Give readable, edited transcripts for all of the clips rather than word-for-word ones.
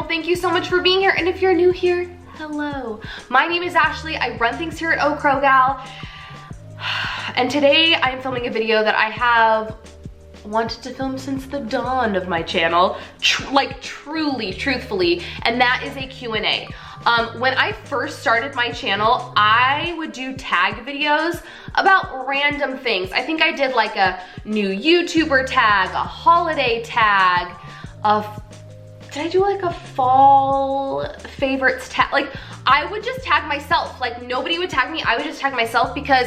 Well, thank you so much for being here. And if you're new here, hello. My name is Ashley. I run things here at CrowGal. And today I'm filming a video that I have wanted to film since the dawn of my channel, truthfully, and that is a Q&A. When I first started my channel, I would do tag videos about random things. I think I did like a new YouTuber tag, a holiday tag, did I do like a fall favorites tag? Like, I would just tag myself. Like, nobody would tag me, I would just tag myself because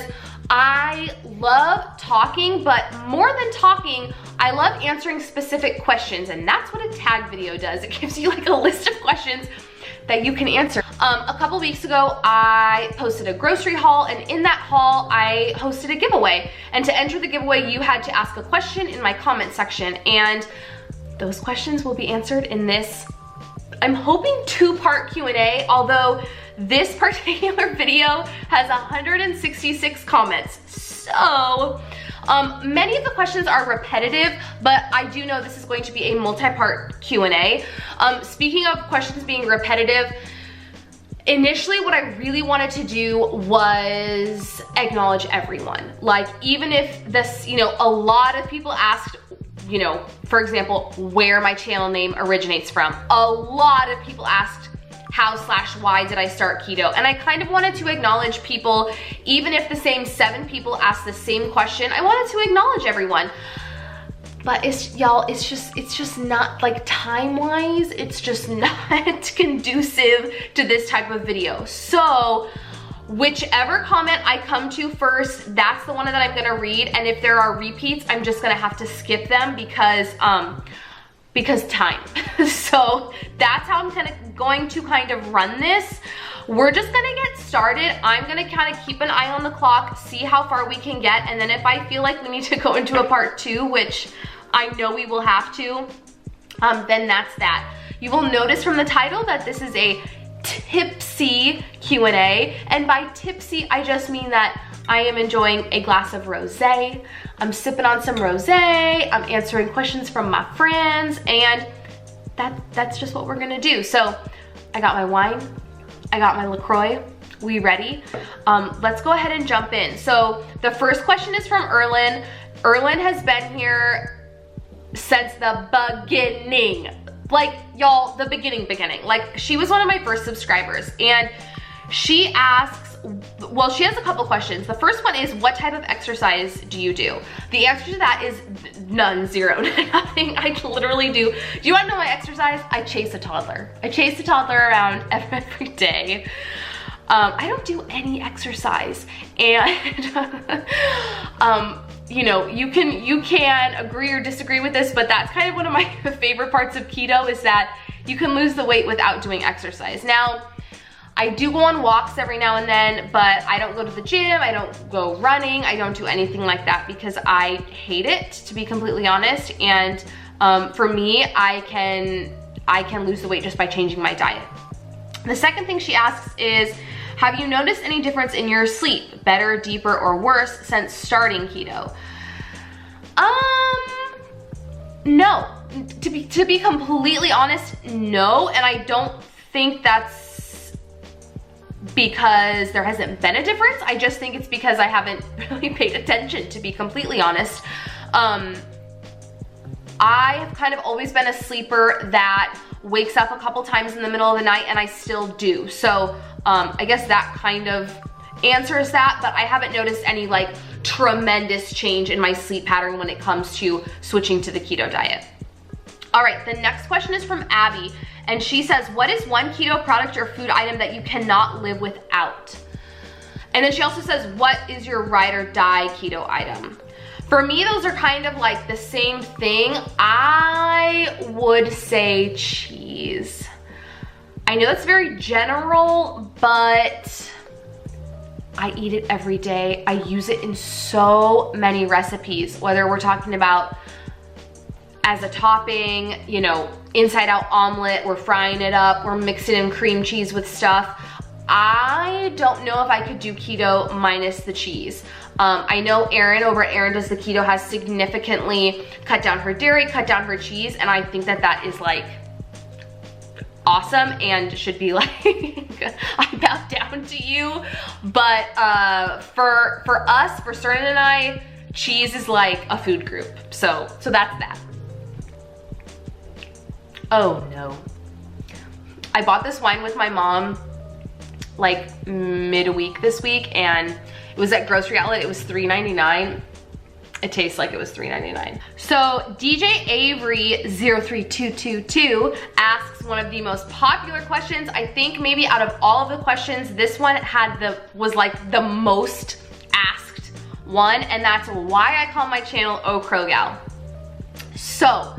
I love talking, but more than talking, I love answering specific questions, and that's what a tag video does. It gives you like a list of questions that you can answer. A couple weeks ago, I posted a grocery haul, and in that haul, I hosted a giveaway. And to enter the giveaway, you had to ask a question in my comment section, and those questions will be answered in this, I'm hoping, 2-part Q&A, although this particular video has 166 comments. So, many of the questions are repetitive, but I do know this is going to be a multi-part Q&A. Speaking of questions being repetitive, initially what I really wanted to do was acknowledge everyone. Like, even if this, a lot of people asked, for example, where my channel name originates from. A lot of people asked how/why did I start keto? And I kind of wanted to acknowledge people, even if the same 7 people asked the same question, I wanted to acknowledge everyone. But it's just not, like, time-wise, it's just not conducive to this type of video. So, whichever comment I come to first, that's the one that I'm gonna read, and if there are repeats, I'm just gonna have to skip them because time. So that's how I'm going to kind of run this. We're just gonna get started. I'm gonna kind of keep an eye on the clock, see how far we can get, and then if I feel like we need to go into a part 2, which I know we will have to, then that's that. You will notice from the title that this is a tipsy Q&A, and by tipsy I just mean that I am enjoying a glass of rosé. I'm sipping on some rosé, I'm answering questions from my friends, and that's just what we're gonna do. So I got my wine, I got my LaCroix, we ready? Let's go ahead and jump in. So the first question is from Erlyn. Erlyn has been here since the beginning. Like, y'all, the beginning. Like, she was one of my first subscribers, and she asks, well, she has a couple questions. The first one is, what type of exercise do you do? The answer to that is none, 0, nothing. I literally do you wanna know my exercise? I chase a toddler. I chase a toddler around every day. I don't do any exercise, and you can agree or disagree with this, but that's kind of one of my favorite parts of keto, is that you can lose the weight without doing exercise. Now, I do go on walks every now and then, but I don't go to the gym, I don't go running, I don't do anything like that because I hate it, to be completely honest. And for me, I can lose the weight just by changing my diet. The second thing she asks is, have you noticed any difference in your sleep, better, deeper, or worse, since starting keto? No. To be completely honest, no, and I don't think that's because there hasn't been a difference. I just think it's because I haven't really paid attention, to be completely honest. I have kind of always been a sleeper that wakes up a couple times in the middle of the night, and I still do. So I guess that kind of answers that, but I haven't noticed any like tremendous change in my sleep pattern when it comes to switching to the keto diet. All right, the next question is from Abby, and she says, what is one keto product or food item that you cannot live without? And then she also says, what is your ride or die keto item? For me, those are kind of like the same thing. I would say cheese. I know that's very general, but I eat it every day. I use it in so many recipes, whether we're talking about as a topping, inside out omelet, we're frying it up, we're mixing in cream cheese with stuff. I don't know if I could do keto minus the cheese. I know Erin over at Erin Does the Keto has significantly cut down her dairy, cut down her cheese, and I think that that is like awesome and should be like, I bow down to you. But for us, for Cernan and I, cheese is like a food group. So that's that. Oh no. I bought this wine with my mom like midweek this week, and it was at Grocery Outlet. It was $3.99. It tastes like it was $3.99. So DJ Avery 03222 asks one of the most popular questions. I think maybe out of all of the questions, this one was like the most asked one, and that's why I call my channel Oh CrowGal. So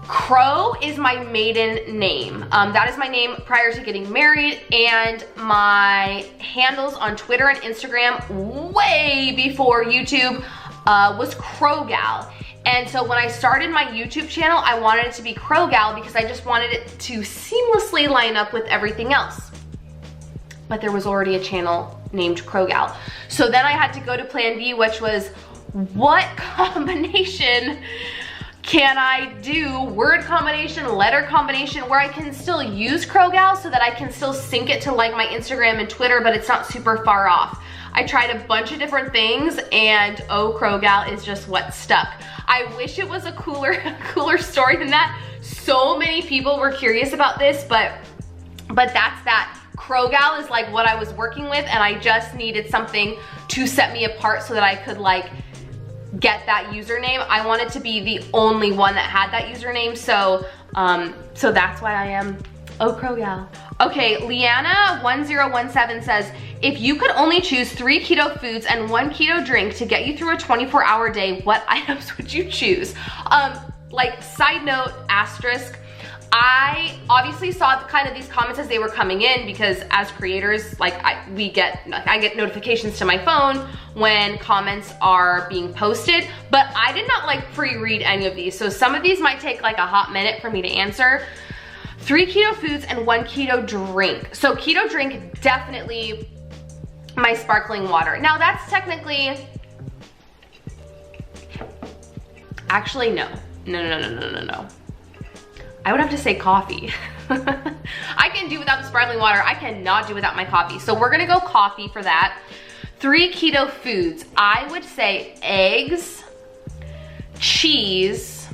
Crow is my maiden name. That is my name prior to getting married, and my handles on Twitter and Instagram way before YouTube was CrowGal. And so when I started my YouTube channel, I wanted it to be CrowGal because I just wanted it to seamlessly line up with everything else. But there was already a channel named CrowGal. So then I had to go to plan B, which was, what combination can I do, word combination, letter combination, where I can still use CrowGal so that I can still sync it to like my Instagram and Twitter, but it's not super far off. I tried a bunch of different things, and Oh CrowGal is just what stuck. I wish it was a cooler story than that. So many people were curious about this, but that's that. CrowGal is like what I was working with, and I just needed something to set me apart so that I could like get that username. I wanted to be the only one that had that username, so that's why I am Oh CrowGal. Okay, Leanna 1017 says, if you could only choose 3 keto foods and 1 keto drink to get you through a 24-hour day, what items would you choose? Like, side note, asterisk, I obviously saw kind of these comments as they were coming in, because as creators, like I get notifications to my phone when comments are being posted, but I did not like pre-read any of these. So some of these might take like a hot minute for me to answer. 3 keto foods and 1 keto drink. So keto drink, definitely my sparkling water. Now that's technically, actually no. I would have to say coffee. I can do without the sparkling water. I cannot do without my coffee. So we're gonna go coffee for that. 3 keto foods. I would say eggs, cheese,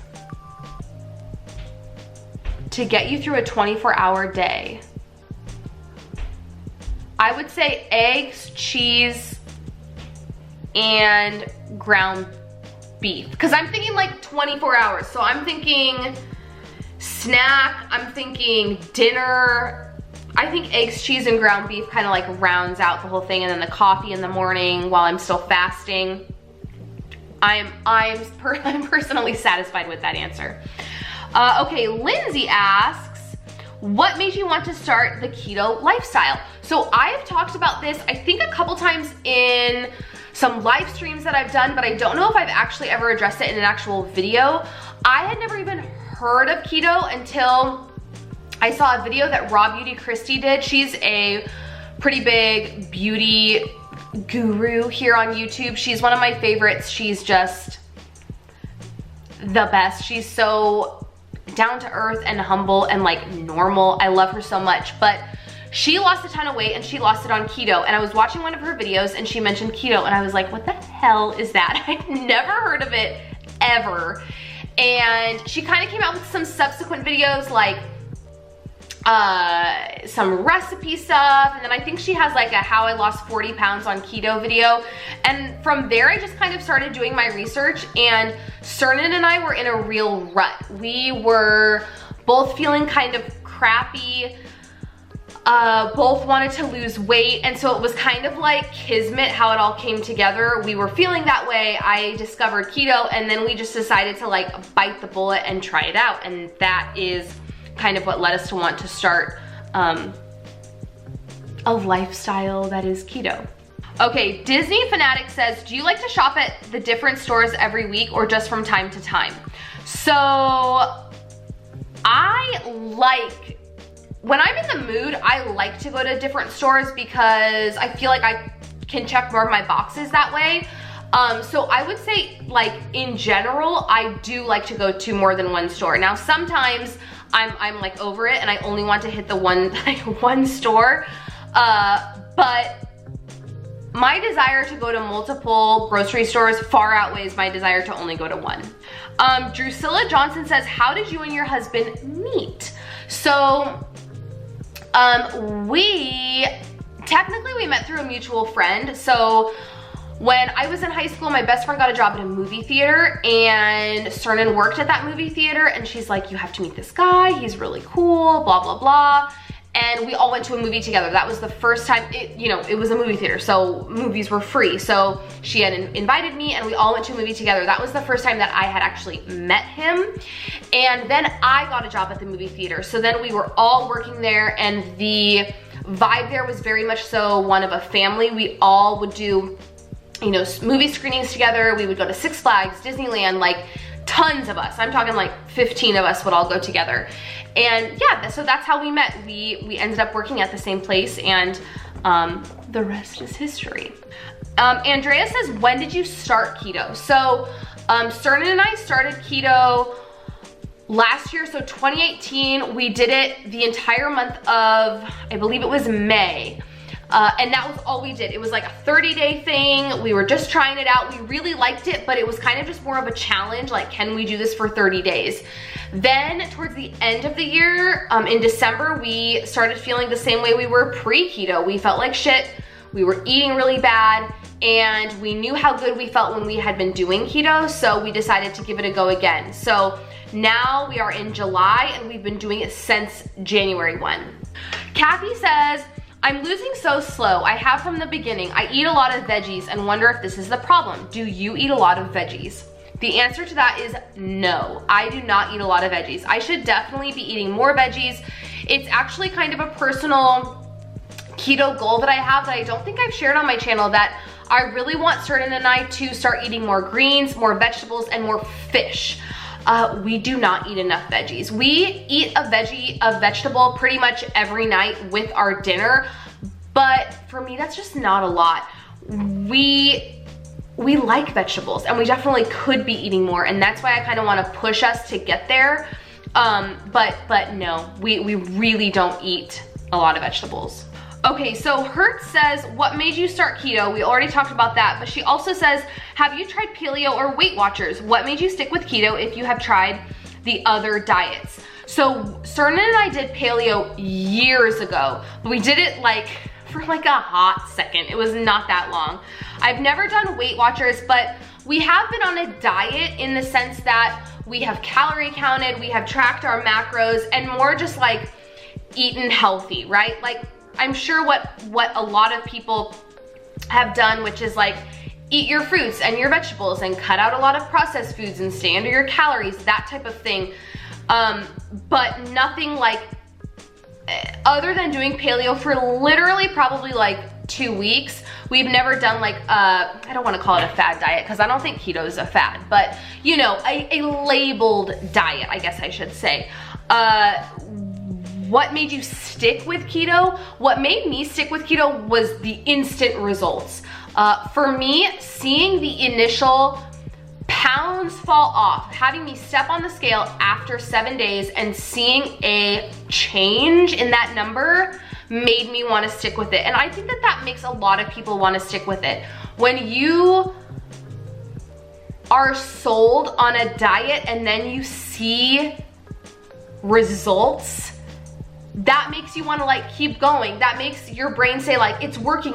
to get you through a 24-hour day. I would say eggs, cheese, and ground beef. Because I'm thinking like 24 hours. So I'm thinking snack, I'm thinking dinner. I think eggs, cheese, and ground beef kind of like rounds out the whole thing, and then the coffee in the morning while I'm still fasting. I'm personally satisfied with that answer. Okay, Lindsey asks, what made you want to start the keto lifestyle? So I have talked about this, I think a couple times in some live streams that I've done, but I don't know if I've actually ever addressed it in an actual video. I had never even heard of keto until I saw a video that Raw Beauty Christy did. She's a pretty big beauty guru here on YouTube. She's one of my favorites. She's just the best. She's so down to earth and humble and like normal. I love her so much. But she lost a ton of weight and she lost it on keto. And I was watching one of her videos and she mentioned keto and I was like, what the hell is that? I've never heard of it ever. And she kind of came out with some subsequent videos, like some recipe stuff, and then I think she has like a how I lost 40 pounds on keto video. And from there I just kind of started doing my research, and Cernan and I were in a real rut. We were both feeling kind of crappy, both wanted to lose weight, and so it was kind of like kismet how it all came together. We were feeling that way, I discovered keto, and then we just decided to like bite the bullet and try it out, and that is kind of what led us to want to start a lifestyle that is keto. Okay, Disney Fanatic says, do you like to shop at the different stores every week or just from time to time? So when I'm in the mood, I like to go to different stores because I feel like I can check more of my boxes that way. So I would say, like, in general, I do like to go to more than one store. Now, sometimes I'm like over it and I only want to hit the one store, but my desire to go to multiple grocery stores far outweighs my desire to only go to one. Drusilla Johnson says, how did you and your husband meet? So, we met through a mutual friend. So when I was in high school, my best friend got a job at a movie theater, and Cernan worked at that movie theater, and she's like, you have to meet this guy, he's really cool, blah, blah, blah. And we all went to a movie together. That was the first time, it was a movie theater, so movies were free. So she had invited me and we all went to a movie together. That was the first time that I had actually met him. And then I got a job at the movie theater. So then we were all working there, and the vibe there was very much so one of a family. We all would do, movie screenings together. We would go to Six Flags, Disneyland, like tons of us. I'm talking like 15 of us would all go together. And yeah, so that's how we met. We ended up working at the same place, and the rest is history. Andrea says, when did you start keto? So Cernan and I started keto last year, so 2018. We did it the entire month of, I believe it was May. And that was all we did. It was like a 30-day thing. We were just trying it out. We really liked it, but it was kind of just more of a challenge, like, can we do this for 30 days? Then towards the end of the year, in December, we started feeling the same way we were pre-keto. We felt like shit. We were eating really bad, and we knew how good we felt when we had been doing keto, so we decided to give it a go again. So now we are in July, and we've been doing it since January 1. Kathy says, I'm losing so slow. I have from the beginning. I eat a lot of veggies and wonder if this is the problem. Do you eat a lot of veggies? The answer to that is no. I do not eat a lot of veggies. I should definitely be eating more veggies. It's actually kind of a personal keto goal that I have that I don't think I've shared on my channel, that I really want Cernan and I to start eating more greens, more vegetables, and more fish. We do not eat enough veggies. We eat a vegetable pretty much every night with our dinner, but for me, that's just not a lot. We like vegetables, and we definitely could be eating more, and that's why I kind of want to push us to get there. But no, we really don't eat a lot of vegetables. Okay, so Hertz says, what made you start keto? We already talked about that, but she also says, have you tried paleo or Weight Watchers? What made you stick with keto if you have tried the other diets? So Cernan and I did paleo years ago, but we did it for a hot second. It was not that long. I've never done Weight Watchers, but we have been on a diet in the sense that we have calorie counted, we have tracked our macros, and more just like eaten healthy, right? Like, I'm sure what a lot of people have done, which is like eat your fruits and your vegetables and cut out a lot of processed foods and stay under your calories, that type of thing. But nothing like, other than doing paleo for literally probably like 2 weeks, we've never done like I don't want to call it a fad diet because I don't think keto is a fad, but a labeled diet, I guess I should say. What made you stick with keto? What made me stick with keto was the instant results. For me, seeing the initial pounds fall off, having me step on the scale after 7 days and seeing a change in that number made me want to stick with it. And I think that makes a lot of people want to stick with it. When you are sold on a diet and then you see results, that makes you want to like keep going. That makes your brain say like, it's working,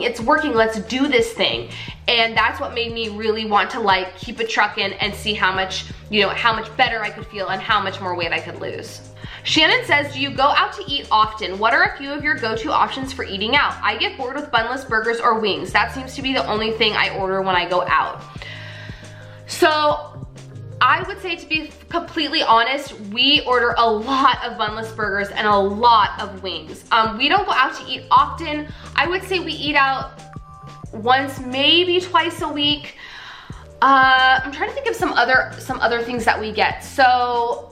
let's do this thing. And that's what made me really want to like keep it trucking and see how much, how much better I could feel and how much more weight I could lose. Shannon says, do you go out to eat often? What are a few of your go-to options for eating out? I get bored with bunless burgers or wings. That seems to be the only thing I order when I go out. So I would say, to be completely honest, we order a lot of bunless burgers and a lot of wings. We don't go out to eat often. I would say we eat out once, maybe twice a week. I'm trying to think of some other things that we get. So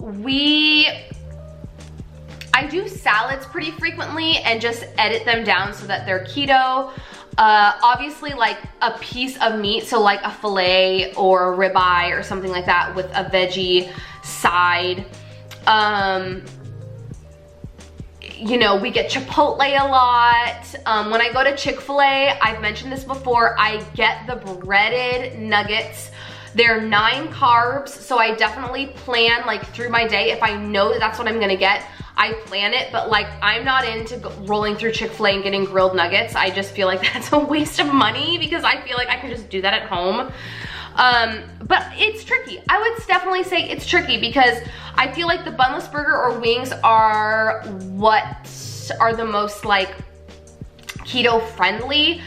I do salads pretty frequently and just edit them down so that they're keto. Obviously like a piece of meat, so like a filet or a ribeye or something like that with a veggie side. You know, we get Chipotle a lot. When I go to Chick-fil-A, I've mentioned this before, I get the breaded nuggets. They're 9 carbs, so I definitely plan like through my day. If I know that that's what I'm gonna get, I plan it, but like I'm not into rolling through Chick-fil-A and getting grilled nuggets. I just feel like that's a waste of money because I feel like I can just do that at home. But it's tricky. I would definitely say it's tricky because I feel like the bunless burger or wings are what are the most like keto friendly.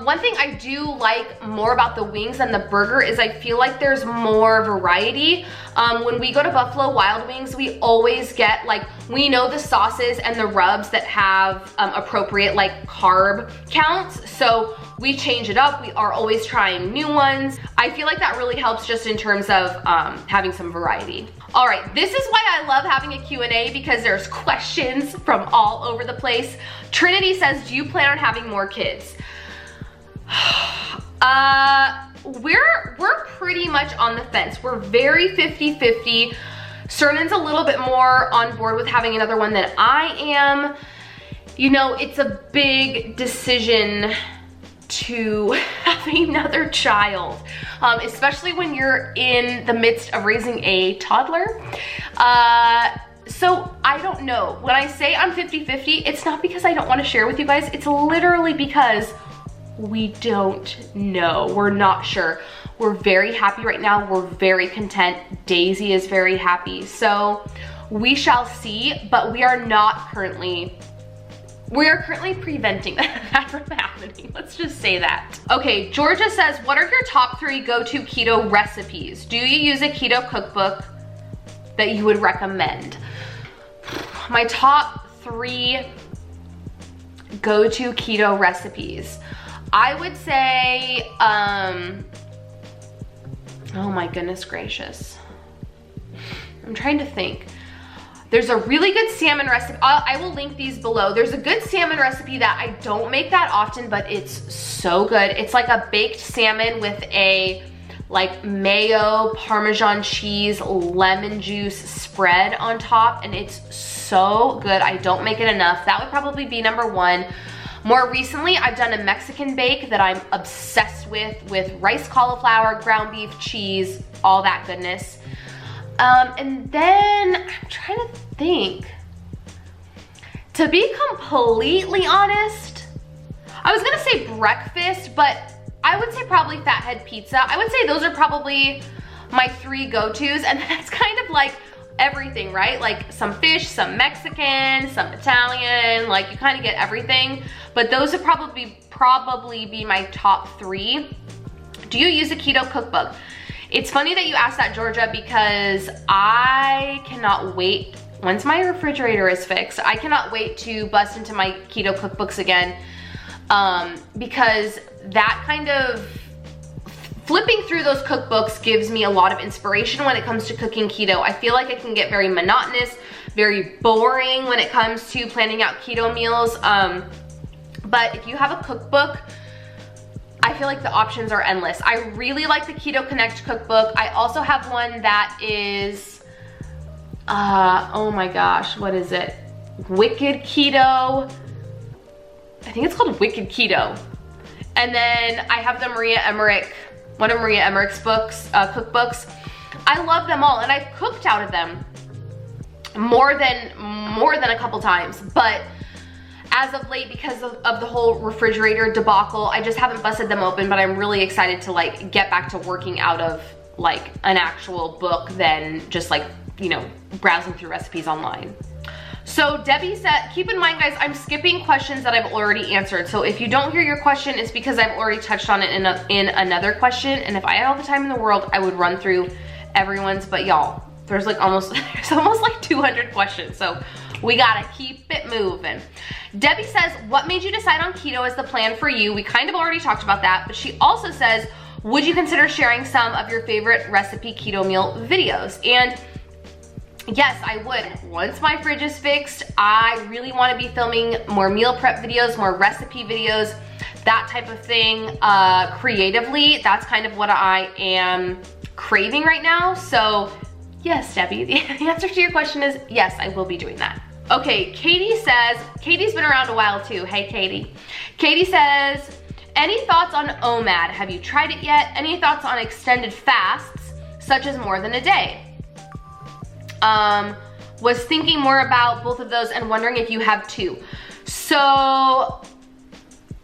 One thing I do like more about the wings than the burger is I feel like there's more variety. When we go to Buffalo Wild Wings, we always get like, we know the sauces and the rubs that have appropriate like carb counts. So we change it up. We are always trying new ones. I feel like that really helps just in terms of having some variety. All right, this is why I love having a Q&A because there's questions from all over the place. Trinity says, do you plan on having more kids? We're pretty much on the fence. We're very 50-50. Cernan's a little bit more on board with having another one than I am. You know, it's a big decision to have another child, especially when you're in the midst of raising a toddler. So I don't know. When I say I'm 50-50, it's not because I don't want to share with you guys. It's literally because we don't know. We're not sure. We're very happy right now. We're very content. Daisy is very happy. So we shall see, but we are currently preventing that from happening. Let's just say that. Okay, Georgia says, what are your top 3 go-to keto recipes? Do you use a keto cookbook that you would recommend? My top 3 go-to keto recipes. I would say, oh my goodness gracious. I'm trying to think. There's a really good salmon recipe. I will link these below. There's a good salmon recipe that I don't make that often, but it's so good. It's like a baked salmon with a like mayo, Parmesan cheese, lemon juice spread on top, and it's so good. I don't make it enough. That would probably be number 1. More recently, I've done a Mexican bake that I'm obsessed with rice, cauliflower, ground beef, cheese, all that goodness. And then I'm trying to think. To be completely honest, I was gonna say breakfast, but I would say probably Fathead Pizza. I would say those are probably my 3 go-tos, and that's kind of like everything, right? Like some fish, some Mexican, some Italian, like you kind of get everything. But those would probably be my top 3. Do you use a keto cookbook? It's funny that you asked that, Georgia, because I cannot wait, once my refrigerator is fixed, I cannot wait to bust into my keto cookbooks again, because that kind of, flipping through those cookbooks gives me a lot of inspiration when it comes to cooking keto. I feel like it can get very monotonous, very boring when it comes to planning out keto meals, but if you have a cookbook, I feel like the options are endless. I really like the Keto Connect cookbook. I also have one that is, oh my gosh, what is it? Wicked Keto. I think it's called Wicked Keto. And then I have the Maria Emmerich, one of Maria Emmerich's books, cookbooks. I love them all, and I've cooked out of them more than a couple times, but as of late, because of the whole refrigerator debacle, I just haven't busted them open, but I'm really excited to like get back to working out of like an actual book than just like, you know, browsing through recipes online. So Debbie said, keep in mind guys, I'm skipping questions that I've already answered. So if you don't hear your question, it's because I've already touched on it in another question. And if I had all the time in the world, I would run through everyone's, but y'all, there's almost like 200 questions. So we gotta keep it moving. Debbie says, what made you decide on keto as the plan for you? We kind of already talked about that, but she also says, would you consider sharing some of your favorite recipe keto meal videos? And yes, I would. Once my fridge is fixed, I really want to be filming more meal prep videos, more recipe videos, that type of thing creatively. That's kind of what I am craving right now. So yes, Debbie, the answer to your question is yes, I will be doing that. Okay, Katie says, Katie's been around a while too. Hey, Katie. Katie says, any thoughts on OMAD? Have you tried it yet? Any thoughts on extended fasts, such as more than a day? Was thinking more about both of those and wondering if you have too. So,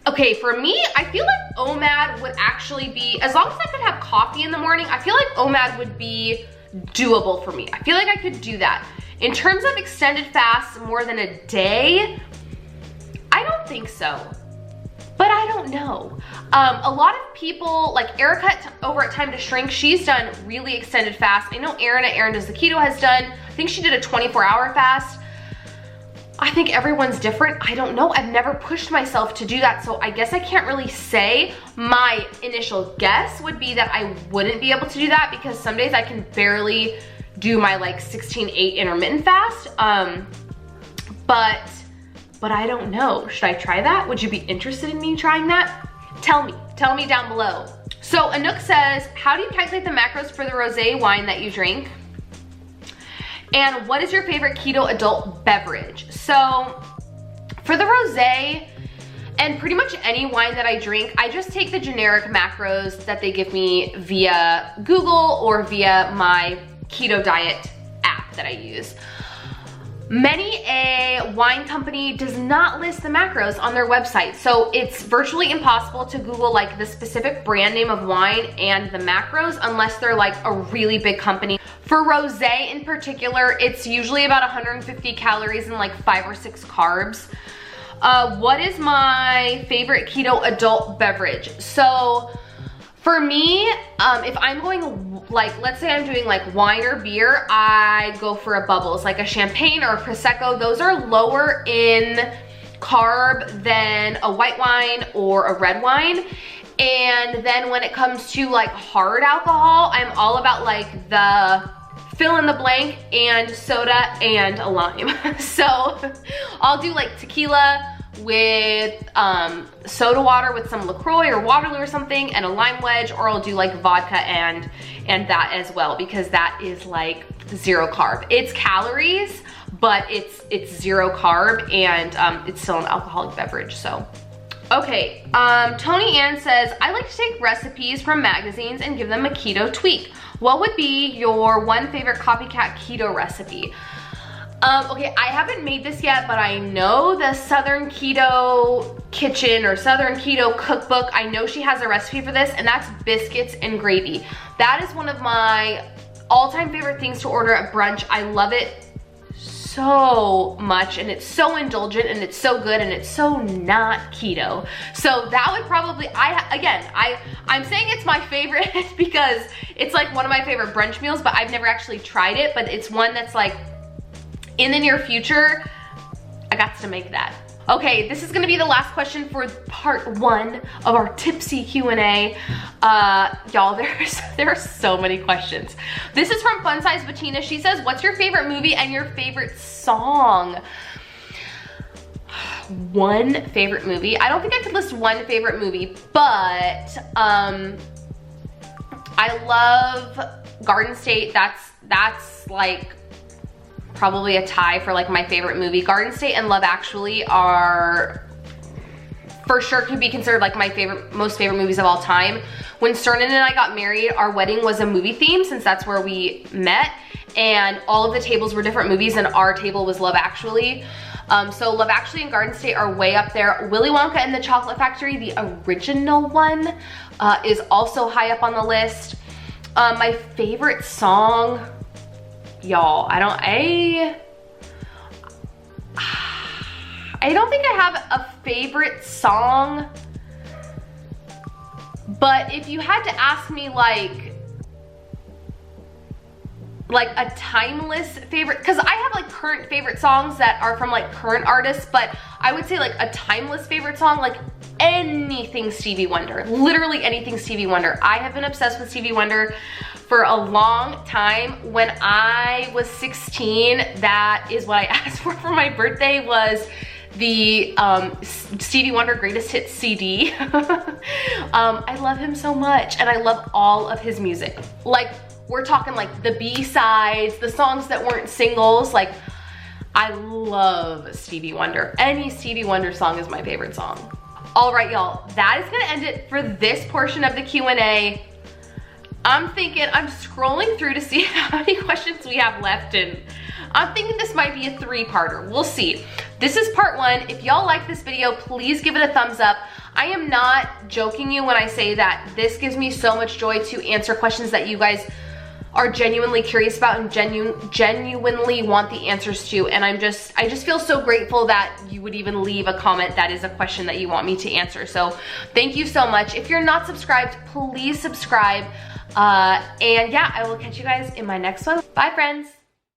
okay, for me, I feel like OMAD would actually be, as long as I could have coffee in the morning, I feel like OMAD would be doable for me. I feel like I could do that. In terms of extended fasts more than a day, I don't think so, but I don't know. A lot of people, like Erica over at Time to Shrink, she's done really extended fasts. I know Erin at Erin Does the Keto has done, I think she did a 24-hour fast. I think everyone's different. I don't know. I've never pushed myself to do that, so I guess I can't really say. My initial guess would be that I wouldn't be able to do that because some days I can barely do my like 16-8 intermittent fast. But I don't know. Should I try that? Would you be interested in me trying that? Tell me down below. So Anouk says, how do you calculate the macros for the rosé wine that you drink? And what is your favorite keto adult beverage? So for the rosé and pretty much any wine that I drink, I just take the generic macros that they give me via Google or via my keto diet app that I use. Many a wine company does not list the macros on their website, so it's virtually impossible to Google like the specific brand name of wine and the macros unless they're like a really big company. For rosé in particular, it's usually about 150 calories and like 5 or 6 carbs. What is my favorite keto adult beverage? So for me, if I'm going, like, let's say I'm doing like wine or beer, I go for a bubbles, like a champagne or a Prosecco. Those are lower in carb than a white wine or a red wine. And then when it comes to like hard alcohol, I'm all about like the fill in the blank and soda and a lime. So I'll do like tequila with soda water with some LaCroix or Waterloo or something and a lime wedge, or I'll do like vodka and that as well, because that is like 0 carb. It's calories, but it's 0 carb and it's still an alcoholic beverage. So okay, Tony Ann says, I like to take recipes from magazines and give them a keto tweak. What would be your one favorite copycat keto recipe? Okay, I haven't made this yet, but I know the Southern Keto Kitchen or Southern Keto Cookbook. I know she has a recipe for this, and that's biscuits and gravy. That is one of my all-time favorite things to order at brunch. I love it so much, and it's so indulgent, and it's so good, and it's so not keto. So that would probably, I'm saying it's my favorite because it's like one of my favorite brunch meals, but I've never actually tried it, but it's one that's like, in the near future, I got to make that. Okay, this is gonna be the last question for part 1 of our Tipsy Q&A. Y'all, there are so many questions. This is from Fun Size Bettina. She says, what's your favorite movie and your favorite song? One favorite movie. I don't think I could list one favorite movie, but I love Garden State. That's like probably a tie for like my favorite movie. Garden State and Love Actually are for sure could be considered like my most favorite movies of all time. When Sternan and I got married, our wedding was a movie theme since that's where we met, and all of the tables were different movies and our table was Love Actually. So Love Actually and Garden State are way up there. Willy Wonka and the Chocolate Factory, the original one, is also high up on the list. My favorite song, y'all, I don't think I have a favorite song, but if you had to ask me like a timeless favorite, because I have like current favorite songs that are from like current artists, but I would say like a timeless favorite song, like anything Stevie Wonder, literally anything Stevie Wonder. I have been obsessed with Stevie Wonder for a long time. When I was 16, that is what I asked for my birthday, was the Stevie Wonder Greatest Hits CD. I love him so much, and I love all of his music. Like, we're talking like the B-sides, the songs that weren't singles. Like, I love Stevie Wonder. Any Stevie Wonder song is my favorite song. All right, y'all, that is gonna end it for this portion of the Q&A. I'm scrolling through to see how many questions we have left, and I'm thinking this might be a 3-parter. We'll see. This is part 1. If y'all like this video, please give it a thumbs up. I am not joking you when I say that this gives me so much joy to answer questions that you guys are genuinely curious about and genuinely want the answers to. And I just feel so grateful that you would even leave a comment that is a question that you want me to answer. So thank you so much. If you're not subscribed, please subscribe. And yeah, I will catch you guys in my next one. Bye, friends.